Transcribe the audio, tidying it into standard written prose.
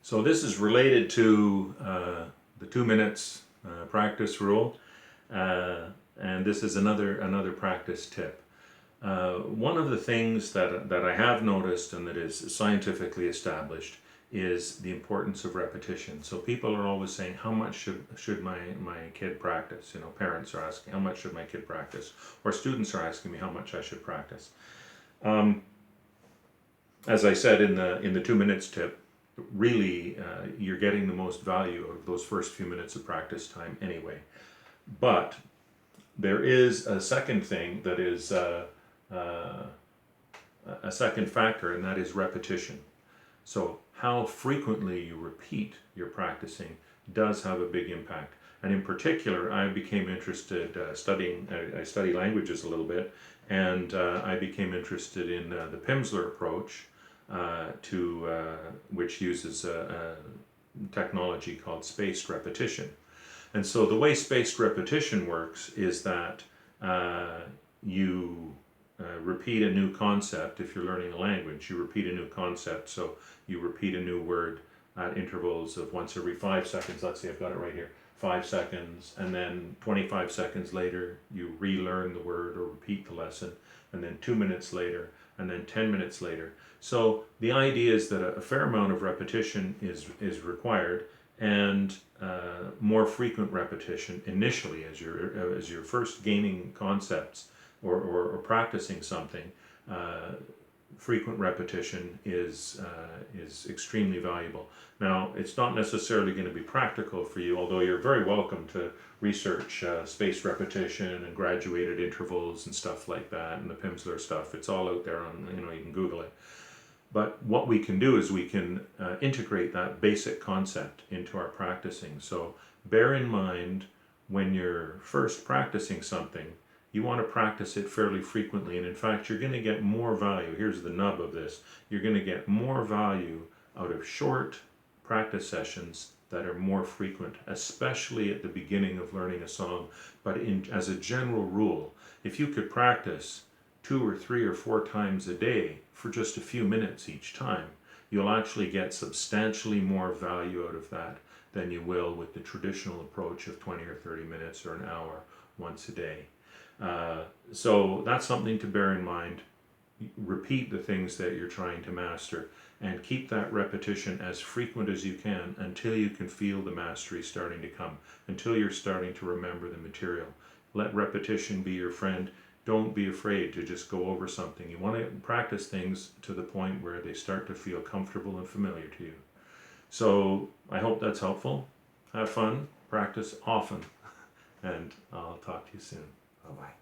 So this is related to the 2 minutes practice rule, and this is another practice tip. One of the things that I have noticed and that is scientifically established is the importance of repetition. So people are always saying, how much should my kid practice? You know, parents are asking, how much should my kid practice? Or students are asking me how much I should practice. As I said in the 2 minutes tip, really you're getting the most value out of those first few minutes of practice time anyway. But there is a second thing that is a second factor, and that is repetition. So how frequently you repeat your practicing does have a big impact. And in particular, I became interested studying, I study languages a little bit, and I became interested in the Pimsleur approach, which uses a technology called spaced repetition. And so the way spaced repetition works is that you repeat a new concept. If you're learning a language, you repeat a new concept. So you repeat a new word at intervals of once every 5 seconds. Let's say I've got it right here, 5 seconds, and then 25 seconds later you relearn the word or repeat the lesson, and then 2 minutes later, and then 10 minutes later. So the idea is that a fair amount of repetition is required, and more frequent repetition initially as you're first gaining concepts or practicing something. Frequent repetition is extremely valuable. Now, it's not necessarily going to be practical for you, although you're very welcome to research spaced repetition and graduated intervals and stuff like that, and the Pimsleur stuff. It's all out there on, you can Google it. But what we can do is we can integrate that basic concept into our practicing. So bear in mind, when you're first practicing something, you want to practice it fairly frequently. And in fact, you're going to get more value. Here's the nub of this. You're going to get more value out of short practice sessions that are more frequent, especially at the beginning of learning a song. But as a general rule, if you could practice 2 or 3 or 4 times a day for just a few minutes each time, you'll actually get substantially more value out of that than you will with the traditional approach of 20 or 30 minutes or an hour once a day. So that's something to bear in mind. Repeat the things that you're trying to master, and keep that repetition as frequent as you can until you can feel the mastery starting to come, until you're starting to remember the material. Let repetition be your friend. Don't be afraid to just go over something. You want to practice things to the point where they start to feel comfortable and familiar to you. So I hope that's helpful. Have fun, practice often, and I'll talk to you soon. Bye-bye.